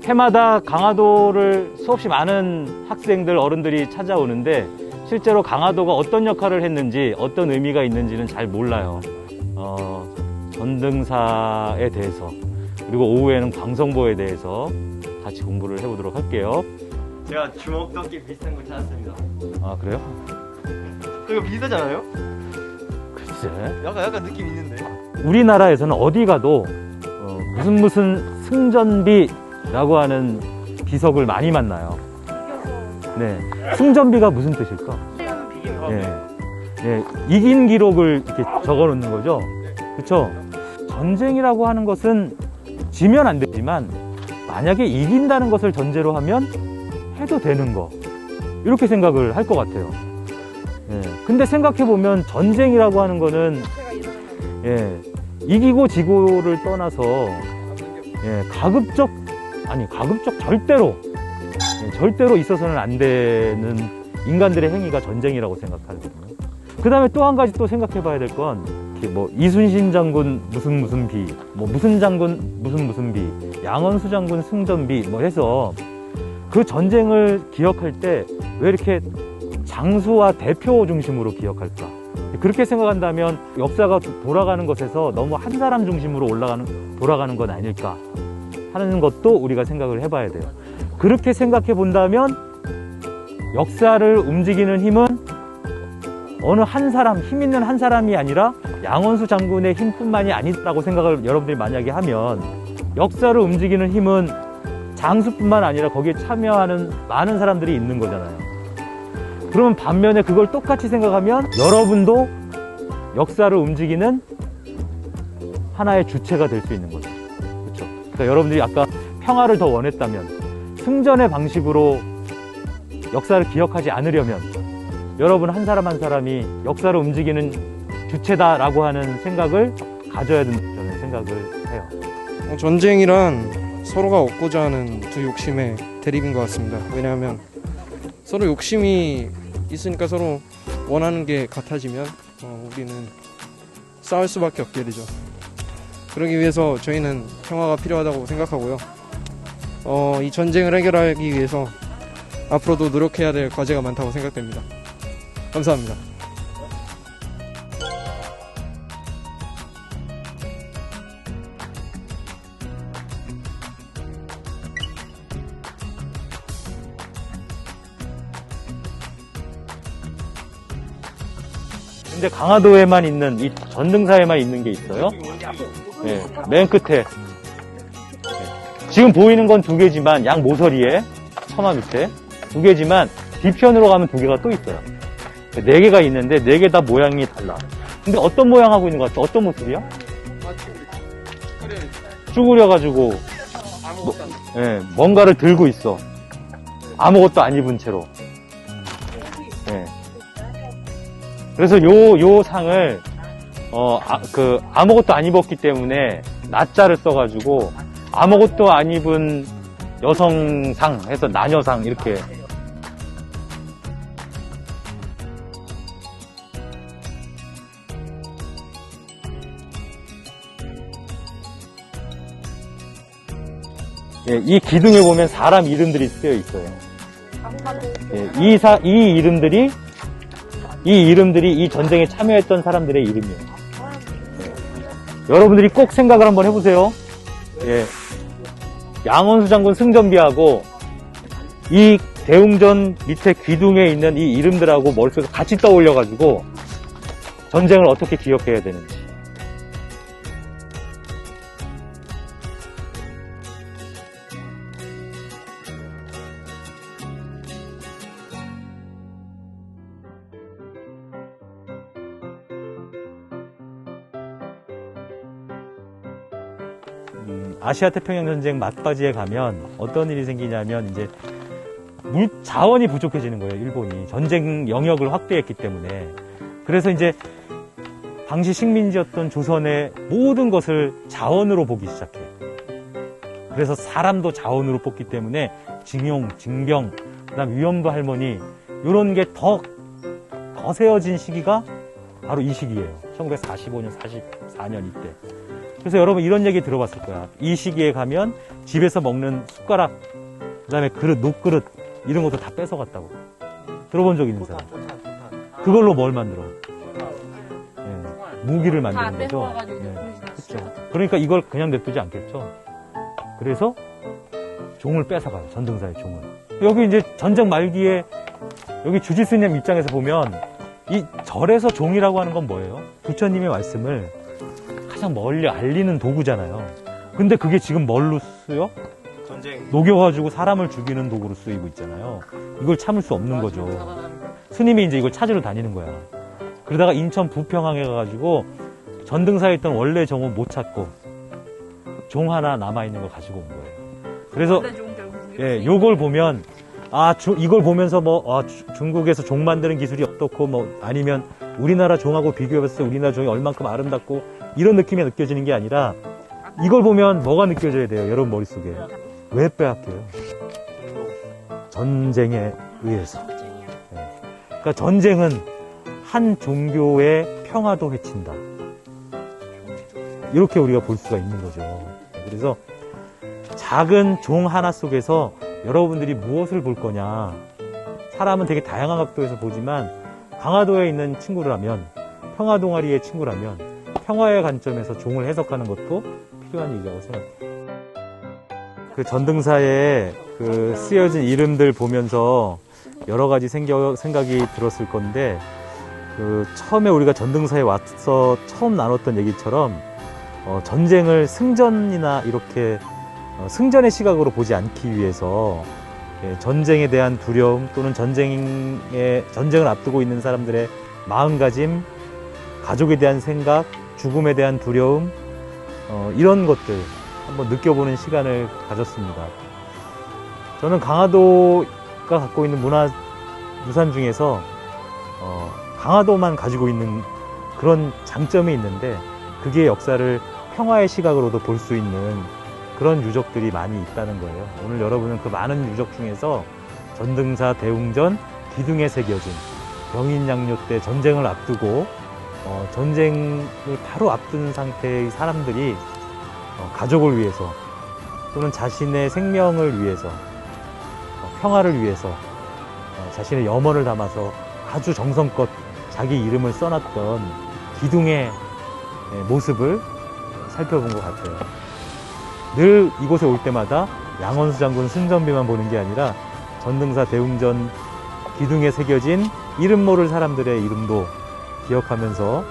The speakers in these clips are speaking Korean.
해마다 강화도를 수없이 많은 학생들, 어른들이 찾아오는데 실제로 강화도가 어떤 역할을 했는지, 어떤 의미가 있는지는 잘 몰라요. 전등사에 대해서, 그리고 오후에는 광성보에 대해서 같이 공부를 해보도록 할게요. 제가 주먹도끼 비슷한 걸 찾았습니다. 아, 그래요? 이거 비슷하잖아요? 글쎄. 약간 느낌 있는데. 우리나라에서는 어디 가도 무슨 승전비라고 하는 비석을 많이 만나요. 네. 승전비가 무슨 뜻일까? 예, 이긴 기록을 이렇게 적어 놓는 거죠. 그렇죠? 전쟁이라고 하는 것은 지면 안 되지만 만약에 이긴다는 것을 전제로 하면 해도 되는 거, 이렇게 생각을 할 것 같아요. 예. 근데 생각해보면 전쟁이라고 하는 거는 이기고 지고를 떠나서 가급적 절대로 있어서는 안 되는 인간들의 행위가 전쟁이라고 생각하거든요. 그 다음에 또 한 가지 또 생각해 봐야 될 건, 뭐 이순신 장군 무슨 비, 뭐 무슨 장군 무슨 비, 양원수 장군 승전비 뭐 해서 그 전쟁을 기억할 때 왜 이렇게 장수와 대표 중심으로 기억할까? 그렇게 생각한다면 역사가 돌아가는 것에서 너무 한 사람 중심으로 돌아가는 건 아닐까 하는 것도 우리가 생각을 해봐야 돼요. 그렇게 생각해 본다면 역사를 움직이는 힘은 어느 한 사람, 힘 있는 한 사람이 아니라 양원수 장군의 힘뿐만이 아니다고 생각을 여러분들이 만약에 하면, 역사를 움직이는 힘은 장수뿐만 아니라 거기에 참여하는 많은 사람들이 있는 거잖아요. 그러면 반면에 그걸 똑같이 생각하면 여러분도 역사를 움직이는 하나의 주체가 될 수 있는 거죠. 그렇죠? 그러니까 여러분들이 아까 평화를 더 원했다면, 승전의 방식으로 역사를 기억하지 않으려면 여러분 한 사람 한 사람이 역사를 움직이는 주체다라고 하는 생각을 가져야 된다고 저는 생각을 해요. 전쟁이란 서로가 얻고자 하는 두 욕심의 대립인 것 같습니다. 왜냐하면 서로 욕심이 있으니까 서로 원하는 게 같아지면 우리는 싸울 수밖에 없게 되죠. 그러기 위해서 저희는 평화가 필요하다고 생각하고요. 이 전쟁을 해결하기 위해서 앞으로도 노력해야 될 과제가 많다고 생각됩니다. 감사합니다. 근데 강화도에만 있는, 이 전등사에만 있는 게 있어요. 네, 맨 끝에. 지금 보이는 건 두 개지만, 양 모서리에, 처마 밑에 두 개지만, 뒤편으로 가면 두 개가 또 있어요. 네 개가 있는데, 네 개 다 모양이 달라. 근데 어떤 모양 하고 있는 것 같아? 어떤 모습이야? 쭈그려가지고, 뭔가를 들고 있어. 아무것도 안 입은 채로. 그래서 요 상을, 아무것도 안 입었기 때문에, 나자를 써가지고, 아무것도 안 입은 여성상 해서 나녀상, 이렇게. 이 기둥에 보면 사람 이름들이 쓰여 있어요. 이 이름들이 이 전쟁에 참여했던 사람들의 이름이에요. 여러분들이 꼭 생각을 한번 해보세요. 양원수 장군 승전비하고 이 대웅전 밑에 기둥에 있는 이 이름들하고 머릿속에 같이 떠올려가지고 전쟁을 어떻게 기억해야 되는지. 아시아 태평양 전쟁 막바지에 가면 어떤 일이 생기냐면 이제 자원이 부족해지는 거예요. 일본이 전쟁 영역을 확대했기 때문에. 그래서 이제 당시 식민지였던 조선의 모든 것을 자원으로 보기 시작해요. 그래서 사람도 자원으로 뽑기 때문에 징용, 징병, 그다음 위험부 할머니 이런 게 더 거세어진 시기가 바로 이 시기예요. 1945년, 44년 이때. 그래서 여러분 이런 얘기 들어봤을 거야. 이 시기에 가면 집에서 먹는 숟가락, 그 다음에 그릇, 녹그릇, 이런 것도 다 뺏어갔다고. 들어본 적 있는 사람. 그걸로 뭘 만들어? 예, 무기를 만드는 거죠. 그렇죠. 그러니까 이걸 그냥 냅두지 않겠죠. 그래서 종을 뺏어가요. 전등사의 종을. 여기 이제 전쟁 말기에 여기 주지스님 입장에서 보면 이 절에서 종이라고 하는 건 뭐예요? 부처님의 말씀을 가장 멀리 알리는 도구잖아요. 근데 그게 지금 뭘로 쓰여? 전쟁. 녹여가지고 사람을 죽이는 도구로 쓰이고 있잖아요. 이걸 참을 수 없는 거죠. 스님이 이제 이걸 찾으러 다니는 거야. 그러다가 인천 부평항에 가가지고 전등사에 있던 원래 종은 못 찾고 종 하나 남아있는 걸 가지고 온 거예요. 그래서 예, 요걸 보면 이걸 보면서 중국에서 종 만드는 기술이 어떻고 아니면 우리나라 종하고 비교해봤을 때 우리나라 종이 얼만큼 아름답고 이런 느낌이 느껴지는 게 아니라 이걸 보면 뭐가 느껴져야 돼요, 여러분 머릿속에. 왜 빼앗겨요? 전쟁에 의해서. 예. 그러니까 전쟁은 한 종교의 평화도 해친다. 이렇게 우리가 볼 수가 있는 거죠. 그래서 작은 종 하나 속에서 여러분들이 무엇을 볼 거냐. 사람은 되게 다양한 각도에서 보지만 강화도에 있는 친구라면, 평화 동아리의 친구라면 평화의 관점에서 종을 해석하는 것도 필요한 일이라고 생각해요. 그 전등사에 그 쓰여진 이름들 보면서 여러 가지 생각이 들었을 건데, 그 처음에 우리가 전등사에 와서 처음 나눴던 얘기처럼 전쟁을 승전이나 이렇게 승전의 시각으로 보지 않기 위해서 전쟁에 대한 두려움 또는 전쟁을 앞두고 있는 사람들의 마음가짐, 가족에 대한 생각, 죽음에 대한 두려움, 이런 것들 한번 느껴보는 시간을 가졌습니다. 저는 강화도가 갖고 있는 문화유산 중에서 강화도만 가지고 있는 그런 장점이 있는데, 그게 역사를 평화의 시각으로도 볼 수 있는 그런 유적들이 많이 있다는 거예요. 오늘 여러분은 그 많은 유적 중에서 전등사 대웅전 기둥에 새겨진 병인양요 때 전쟁을 앞두고 전쟁을 바로 앞둔 상태의 사람들이 가족을 위해서 또는 자신의 생명을 위해서 평화를 위해서 자신의 염원을 담아서 아주 정성껏 자기 이름을 써놨던 기둥의 모습을 살펴본 것 같아요. 늘 이곳에 올 때마다 양원수 장군 승전비만 보는 게 아니라 전등사 대웅전 기둥에 새겨진 이름 모를 사람들의 이름도 기억하면서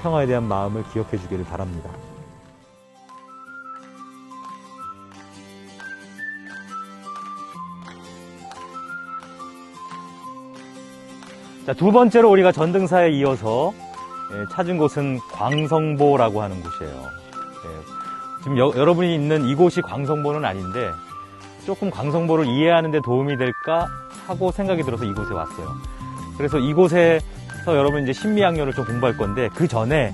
평화에 대한 마음을 기억해 주기를 바랍니다. 자, 두 번째로 우리가 전등사에 이어서 찾은 곳은 광성보라고 하는 곳이에요. 지금 여러분이 있는 이곳이 광성보는 아닌데 조금 광성보를 이해하는 데 도움이 될까 하고 생각이 들어서 이곳에 왔어요. 그래서 이곳에서 여러분 이제 신미양요를 좀 공부할 건데, 그 전에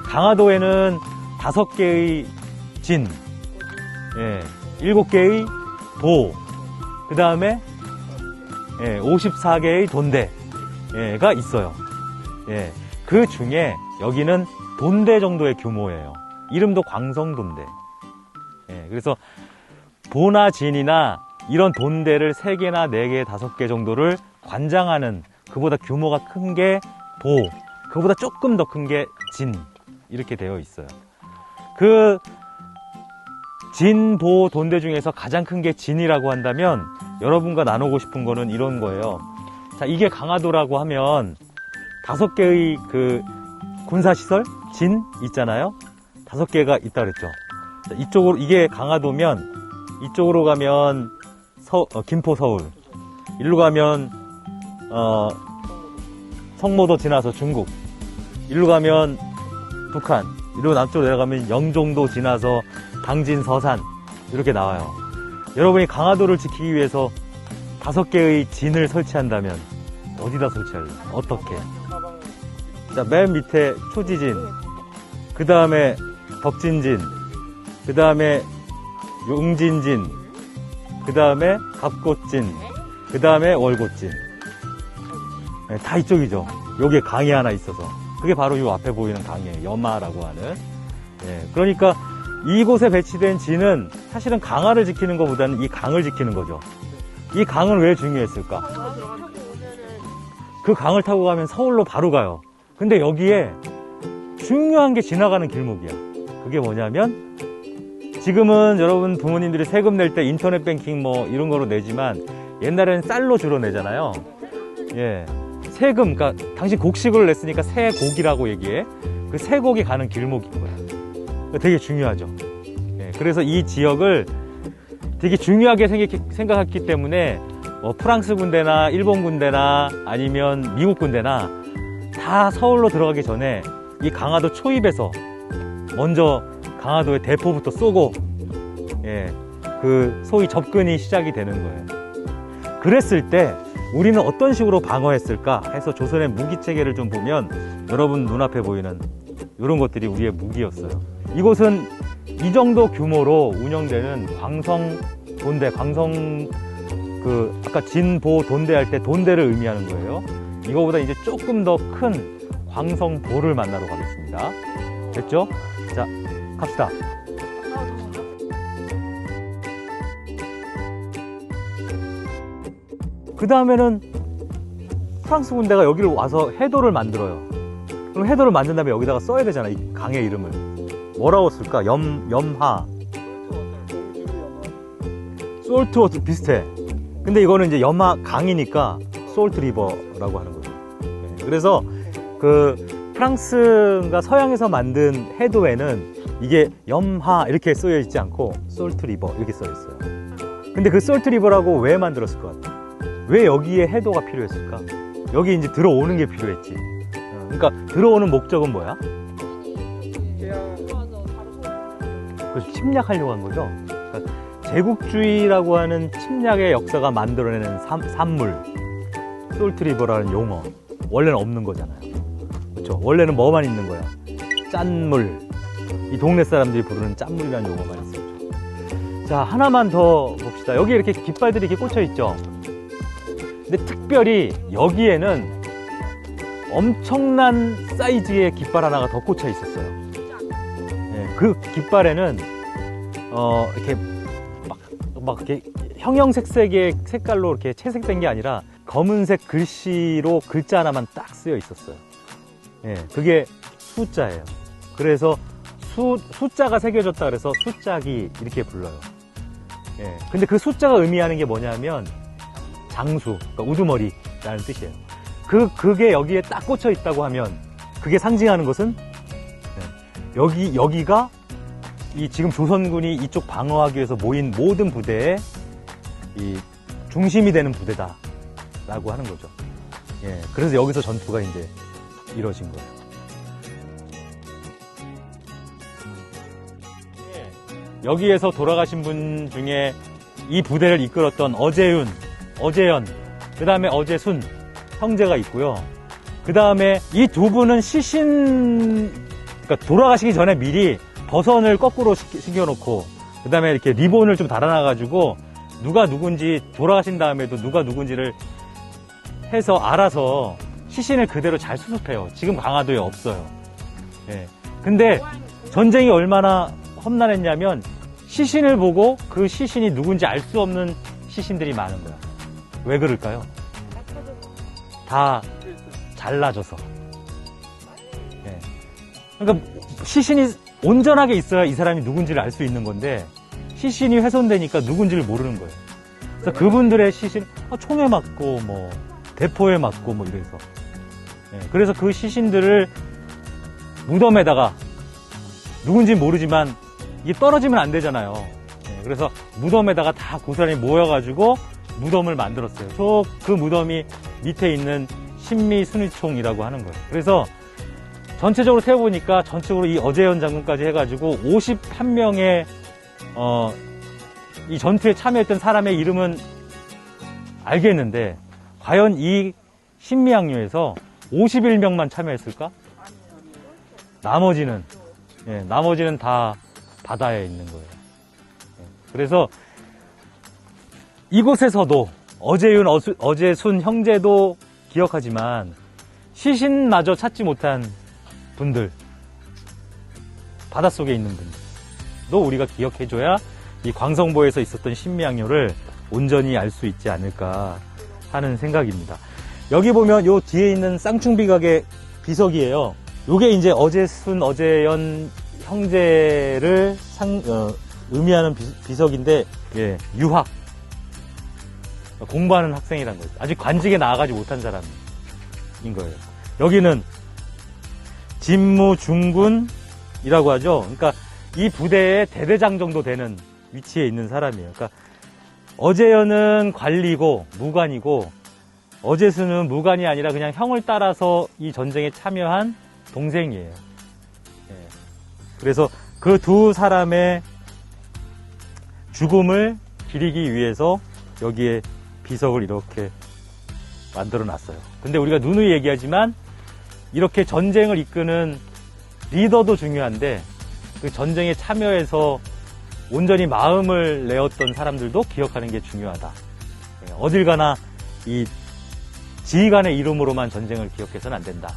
강화도에는 5개의 진, 7개의 도, 그 다음에 54개의 돈대가 있어요. 그 중에 여기는 돈대 정도의 규모예요. 이름도 광성돈대. 그래서 보나 진이나 이런 돈대를 3개나 4개, 5개 정도를 관장하는, 그보다 규모가 큰 게 보, 그보다 조금 더 큰 게 진, 이렇게 되어 있어요. 그 진, 보, 돈대 중에서 가장 큰 게 진이라고 한다면 여러분과 나누고 싶은 거는 이런 거예요. 자, 이게 강화도라고 하면 5개의 그 군사시설, 진 있잖아요. 5개가 있다 그랬죠. 자, 이쪽으로, 이게 강화도면 이쪽으로 가면 김포, 서울, 일로 가면 성모도 지나서 중국, 일로 가면 북한, 일로 남쪽으로 내려가면 영종도 지나서 당진, 서산, 이렇게 나와요. 여러분이 강화도를 지키기 위해서 5개의 진을 설치한다면 어디다 설치할래요? 어떻게? 자, 맨 밑에 초지진, 그 다음에 덕진진, 그 다음에 용진진, 그 다음에 갑곶진, 그 다음에 월곶진. 다 이쪽이죠. 여기에 강이 하나 있어서. 그게 바로 이 앞에 보이는 강이에요. 염하라고 하는. 예, 그러니까 이곳에 배치된 진은 사실은 강화를 지키는 것보다는 이 강을 지키는 거죠. 이 강은 왜 중요했을까? 그 강을 타고 가면 서울로 바로 가요. 근데 여기에 중요한 게 지나가는 길목이야. 그게 뭐냐면 지금은 여러분 부모님들이 세금 낼 때 인터넷 뱅킹 뭐 이런 거로 내지만 옛날에는 쌀로 주로 내잖아요. 예. 세금, 그러니까 당신 곡식을 냈으니까 세곡이라고 얘기해. 그 세곡이 가는 길목인 거야. 되게 중요하죠. 예. 그래서 이 지역을 되게 중요하게 생각했기 때문에 뭐 프랑스 군대나 일본 군대나 아니면 미국 군대나 다 서울로 들어가기 전에 이 강화도 초입에서 먼저 강화도의 대포부터 쏘고, 예, 그 소위 접근이 시작이 되는 거예요. 그랬을 때 우리는 어떤 식으로 방어했을까 해서 조선의 무기 체계를 좀 보면 여러분 눈앞에 보이는 이런 것들이 우리의 무기였어요. 이곳은 이 정도 규모로 운영되는 광성 돈대, 광성 그 아까 진보 돈대 할 때 돈대를 의미하는 거예요. 이거보다 이제 조금 더 큰 광성보를 만나러 가겠습니다. 됐죠? 자, 갑시다. 그 다음에는 프랑스 군대가 여기를 와서 해도를 만들어요. 그럼 해도를 만든 다음에 여기다가 써야 되잖아, 이 강의 이름을. 뭐라고 쓸까? 염하. 솔트워터 비슷해. 근데 이거는 이제 염하 강이니까 솔트 리버라고 하는 거죠. 네, 그래서 그 프랑스가 서양에서 만든 해도에는 이게 염하 이렇게 쓰여 있지 않고 솔트 리버 이렇게 써 있어요. 근데 그 솔트 리버라고 왜 만들었을 것 같아? 왜 여기에 해도가 필요했을까? 여기 이제 들어오는 게 필요했지. 그러니까 들어오는 목적은 뭐야? 그래서 침략하려고 한 거죠. 그러니까 제국주의라고 하는 침략의 역사가 만들어내는 산물, 솔트 리버라는 용어. 원래는 없는 거잖아요. 그렇죠? 원래는 뭐만 있는 거야? 짠물. 이 동네 사람들이 부르는 짠물이라는 용어만 있어요. 자, 하나만 더 봅시다. 여기 이렇게 깃발들이 이렇게 꽂혀 있죠. 근데 특별히 여기에는 엄청난 사이즈의 깃발 하나가 더 꽂혀 있었어요. 네, 그 깃발에는 이렇게 막 이렇게 형형색색의 색깔로 이렇게 채색된 게 아니라 검은색 글씨로 글자 하나만 딱 쓰여 있었어요. 예, 그게 숫자예요. 그래서 숫자가 새겨졌다 그래서 숫자기 이렇게 불러요. 예, 근데 그 숫자가 의미하는 게 뭐냐면 장수, 그러니까 우두머리라는 뜻이에요. 그게 여기에 딱 꽂혀 있다고 하면 그게 상징하는 것은 여기가 이 지금 조선군이 이쪽 방어하기 위해서 모인 모든 부대의 이 중심이 되는 부대다라고 하는 거죠. 예, 그래서 여기서 전투가 이제 이루어진 거예요. 여기에서 돌아가신 분 중에 이 부대를 이끌었던 어재윤, 어재현, 그 다음에 어재순 형제가 있고요. 그 다음에 이 두 분은 시신, 그러니까 돌아가시기 전에 미리 버선을 거꾸로 신겨놓고 그 다음에 이렇게 리본을 좀 달아놔가지고 누가 누군지 돌아가신 다음에도 누가 누군지를 해서 알아서 시신을 그대로 잘 수습해요. 지금 강화도에 없어요. 예. 근데 전쟁이 얼마나 험난했냐면 시신을 보고 그 시신이 누군지 알 수 없는 시신들이 많은 거야. 왜 그럴까요? 다 잘라져서. 예. 그러니까 시신이 온전하게 있어야 이 사람이 누군지를 알 수 있는 건데 시신이 훼손되니까 누군지를 모르는 거예요. 그래서 그분들의 시신 총에 맞고 뭐 대포에 맞고 뭐 이래서 그래서 그 시신들을 무덤에다가 누군지 모르지만 이게 떨어지면 안 되잖아요. 그래서 무덤에다가 다 고스란히 모여가지고 무덤을 만들었어요. 그 무덤이 밑에 있는 신미순위총이라고 하는 거예요. 그래서 전체적으로 세어보니까 전체적으로 이 어재현 장군까지 해가지고 51명의 이 전투에 참여했던 사람의 이름은 알겠는데 과연 이 신미항류에서 51명만 참여했을까? 나머지는 다 바다에 있는 거예요. 그래서 이곳에서도 어재윤, 어재순 형제도 기억하지만 시신마저 찾지 못한 분들, 바닷속에 있는 분들도 우리가 기억해줘야 이 광성보에서 있었던 신미양요를 온전히 알 수 있지 않을까 하는 생각입니다. 여기 보면 요 뒤에 있는 쌍충비각의 비석이에요. 요게 이제 어제순, 어제연 형제를 의미하는 비석인데, 예, 유학. 공부하는 학생이란 거예요. 아직 관직에 나아가지 못한 사람인 거예요. 여기는 진무중군이라고 하죠. 그러니까 이 부대의 대대장 정도 되는 위치에 있는 사람이에요. 그러니까 어제연은 관리고 무관이고, 어제수는 무관이 아니라 그냥 형을 따라서 이 전쟁에 참여한 동생이에요. 예. 그래서 그 두 사람의 죽음을 기리기 위해서 여기에 비석을 이렇게 만들어 놨어요. 근데 우리가 누누이 얘기하지만 이렇게 전쟁을 이끄는 리더도 중요한데, 그 전쟁에 참여해서 온전히 마음을 내었던 사람들도 기억하는 게 중요하다. 예. 어딜 가나 이 지휘관의 이름으로만 전쟁을 기억해서는 안 된다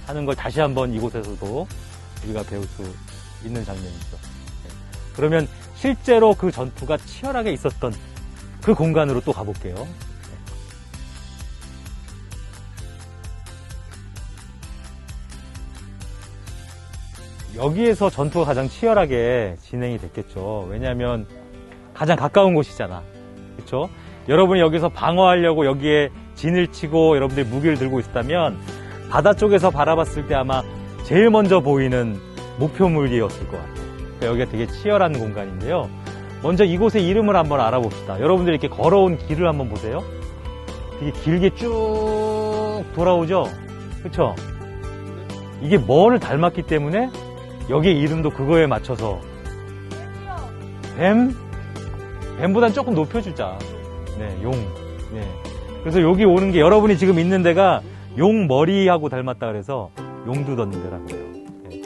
하는 걸 다시 한번 이곳에서도 우리가 배울 수 있는 장면이죠. 그러면 실제로 그 전투가 치열하게 있었던 그 공간으로 또 가볼게요. 여기에서 전투가 가장 치열하게 진행이 됐겠죠. 왜냐하면 가장 가까운 곳이잖아. 그렇죠? 여러분이 여기서 방어하려고 여기에 진을 치고 여러분들이 무기를 들고 있었다면 바다 쪽에서 바라봤을 때 아마 제일 먼저 보이는 목표물이었을 것 같아요. 그러니까 여기가 되게 치열한 공간인데요. 먼저 이곳의 이름을 한번 알아봅시다. 여러분들이 이렇게 걸어온 길을 한번 보세요. 되게 길게 쭉 돌아오죠? 그렇죠? 이게 뭐를 닮았기 때문에 여기의 이름도 그거에 맞춰서 뱀? 뱀보단 조금 높여주자. 네, 용. 네. 그래서 여기 오는 게 여러분이 지금 있는 데가 용 머리하고 닮았다 그래서 용두던 데라고 해요. 네.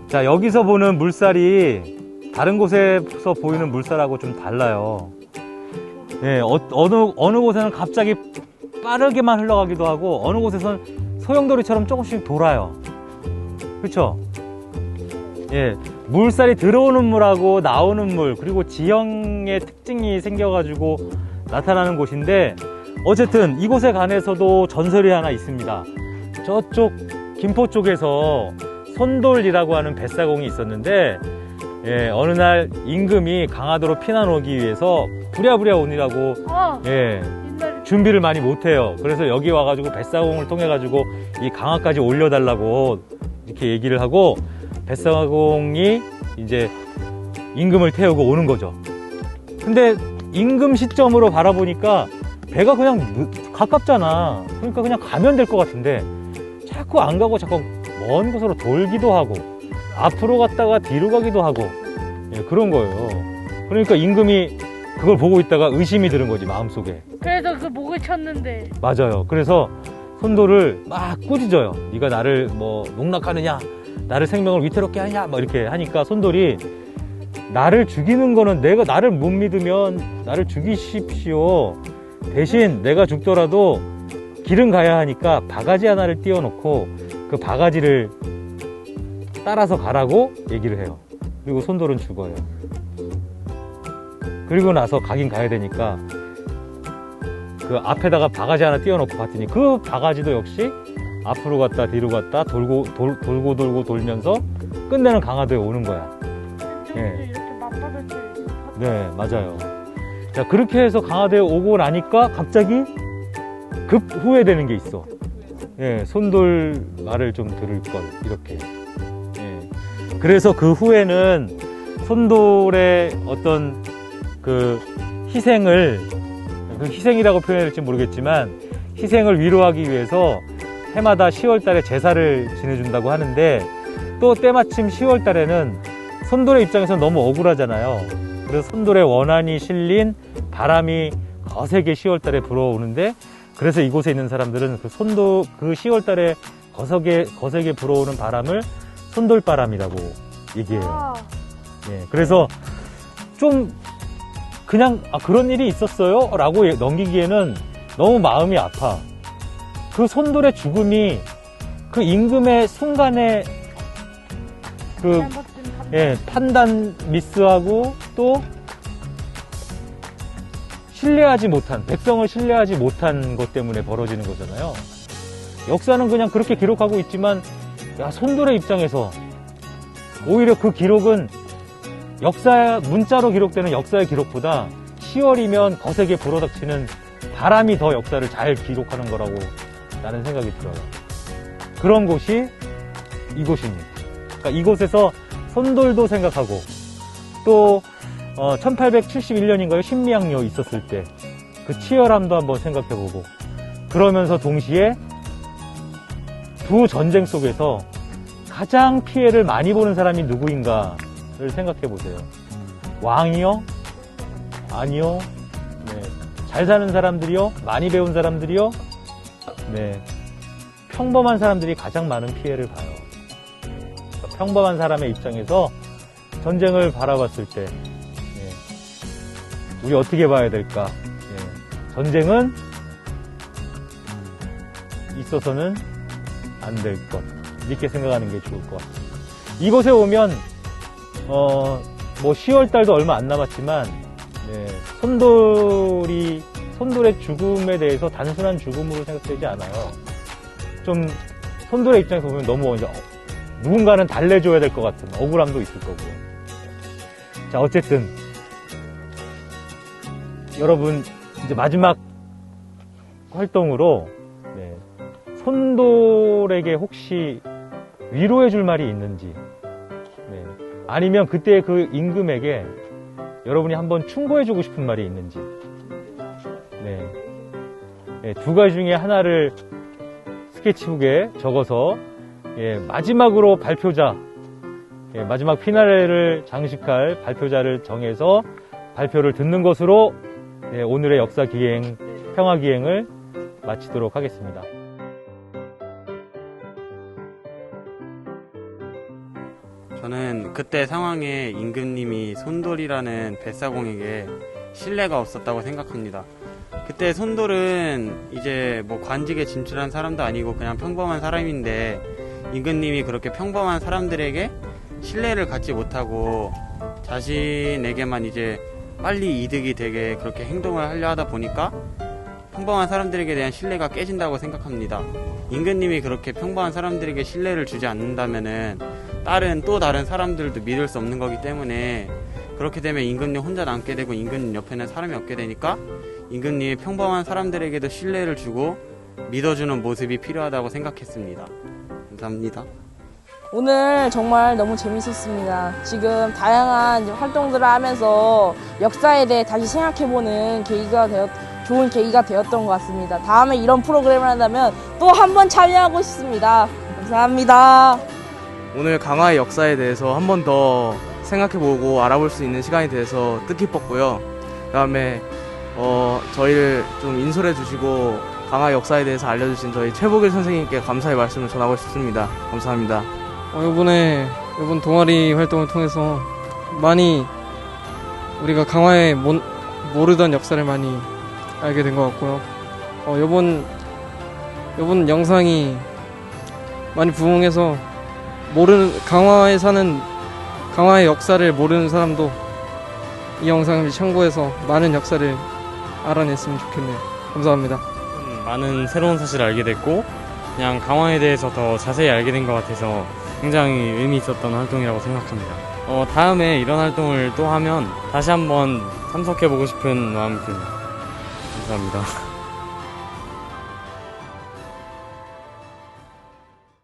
자, 여기서 보는 물살이 다른 곳에서 보이는 물살하고 좀 달라요. 네, 어느 곳에는 갑자기 빠르게만 흘러가기도 하고 어느 곳에서는 소용돌이처럼 조금씩 돌아요. 그렇죠? 예, 물살이 들어오는 물하고 나오는 물, 그리고 지형의 특징이 생겨가지고 나타나는 곳인데, 어쨌든 이곳에 관해서도 전설이 하나 있습니다. 저쪽 김포 쪽에서 손돌이라고 하는 뱃사공이 있었는데, 예, 어느 날 임금이 강화도로 피난 오기 위해서 부랴부랴 오느라고 예, 준비를 많이 못해요. 그래서 여기 와가지고 뱃사공을 통해가지고 이 강화까지 올려달라고 이렇게 얘기를 하고, 뱃사공이 이제 임금을 태우고 오는 거죠. 근데 임금 시점으로 바라보니까 배가 그냥 가깝잖아. 그러니까 그냥 가면 될 것 같은데 자꾸 안 가고 자꾸 먼 곳으로 돌기도 하고 앞으로 갔다가 뒤로 가기도 하고, 예, 그런 거예요. 그러니까 임금이 그걸 보고 있다가 의심이 드는 거지, 마음속에. 그래서 그 목을 쳤는데. 맞아요. 그래서 손도를 막 꾸짖어요. 네가 나를 뭐 농락하느냐, 나를 생명을 위태롭게 하냐, 막 이렇게 하니까 손돌이 나를 죽이는 거는 내가 나를 못 믿으면 나를 죽이십시오. 대신 내가 죽더라도 길은 가야 하니까 바가지 하나를 띄워놓고 그 바가지를 따라서 가라고 얘기를 해요. 그리고 손돌은 죽어요. 그리고 나서 가긴 가야 되니까 그 앞에다가 바가지 하나 띄워놓고 봤더니 그 바가지도 역시 앞으로 갔다 뒤로 갔다 돌고 돌면서 끝내는 강화도에 오는 거야. 예. 이렇게 맞받았지. 네, 맞아요. 자, 그렇게 해서 강화도에 오고 나니까 갑자기 급 후회되는 게 있어. 예, 손돌 말을 좀 들을 걸, 이렇게. 예. 그래서 그 후에는 손돌의 어떤 그 희생을, 그 희생이라고 표현할지 모르겠지만 희생을 위로하기 위해서 해마다 10월 달에 제사를 지내준다고 하는데, 또 때마침 10월 달에는 손돌의 입장에서는 너무 억울하잖아요. 그래서 손돌의 원한이 실린 바람이 거세게 10월 달에 불어오는데, 그래서 이곳에 있는 사람들은 그 10월 달에 거세게 불어오는 바람을 손돌바람이라고 얘기해요. 예, 그래서 좀 그냥 그런 일이 있었어요? 라고 넘기기에는 너무 마음이 아파. 그 손돌의 죽음이 그 임금의 순간의 그 판단 미스하고 또 백성을 신뢰하지 못한 것 때문에 벌어지는 거잖아요. 역사는 그냥 그렇게 기록하고 있지만 손돌의 입장에서 오히려 그 기록은 문자로 기록되는 역사의 기록보다 10월이면 거세게 불어닥치는 바람이 더 역사를 잘 기록하는 거라고 나는 생각이 들어요. 그런 곳이 이곳입니다. 그러니까 이곳에서 손돌도 생각하고 또 1871년인가요? 신미양요 있었을 때 그 치열함도 한번 생각해보고 그러면서 동시에 두 전쟁 속에서 가장 피해를 많이 보는 사람이 누구인가를 생각해보세요. 왕이요? 아니요? 네. 잘 사는 사람들이요? 많이 배운 사람들이요? 네. 평범한 사람들이 가장 많은 피해를 봐요. 그러니까 평범한 사람의 입장에서 전쟁을 바라봤을 때 우리 어떻게 봐야 될까? 전쟁은 있어서는 안 될 것. 이렇게 생각하는 게 좋을 것 같습니다. 이곳에 오면, 10월달도 얼마 안 남았지만, 손돌의 죽음에 대해서 단순한 죽음으로 생각되지 않아요. 좀, 손돌의 입장에서 보면 너무, 누군가는 달래줘야 될 것 같은 억울함도 있을 거고요. 자, 어쨌든, 여러분 이제 마지막 활동으로 손돌에게 혹시 위로해 줄 말이 있는지 아니면 그때 그 임금에게 여러분이 한번 충고해 주고 싶은 말이 있는지 두 가지 중에 하나를 스케치북에 적어서 마지막으로 마지막 피나레를 장식할 발표자를 정해서 발표를 듣는 것으로 오늘의 역사기행, 평화기행을 마치도록 하겠습니다. 저는 그때 상황에 임금님이 손돌이라는 뱃사공에게 신뢰가 없었다고 생각합니다. 그때 손돌은 이제 관직에 진출한 사람도 아니고 그냥 평범한 사람인데 임금님이 그렇게 평범한 사람들에게 신뢰를 갖지 못하고 자신에게만 이제 빨리 이득이 되게 그렇게 행동을 하려 하다 보니까 평범한 사람들에게 대한 신뢰가 깨진다고 생각합니다. 임금님이 그렇게 평범한 사람들에게 신뢰를 주지 않는다면은 또 다른 사람들도 믿을 수 없는 거기 때문에 그렇게 되면 임금님 혼자 남게 되고 임금님 옆에는 사람이 없게 되니까 임금님이 평범한 사람들에게도 신뢰를 주고 믿어주는 모습이 필요하다고 생각했습니다. 감사합니다. 오늘 정말 너무 재밌었습니다. 지금 다양한 활동들을 하면서 역사에 대해 다시 생각해보는 좋은 계기가 되었던 것 같습니다. 다음에 이런 프로그램을 한다면 또 한 번 참여하고 싶습니다. 감사합니다. 오늘 강화의 역사에 대해서 한 번 더 생각해보고 알아볼 수 있는 시간이 돼서 뜻깊었고요. 그 다음에 저희를 좀 인솔해 주시고 강화 역사에 대해서 알려주신 저희 최복일 선생님께 감사의 말씀을 전하고 싶습니다. 감사합니다. 이번 동아리 활동을 통해서 많이 우리가 강화에 모르던 역사를 많이 알게 된 것 같고요. 이번 영상이 많이 부응해서 강화에 사는 강화의 역사를 모르는 사람도 이 영상을 참고해서 많은 역사를 알아냈으면 좋겠네요. 감사합니다. 많은 새로운 사실을 알게 됐고 그냥 강화에 대해서 더 자세히 알게 된 것 같아서 굉장히 의미 있었던 활동이라고 생각합니다. 다음에 이런 활동을 또 하면 다시 한번 참석해보고 싶은 마음이 듭니다. 감사합니다.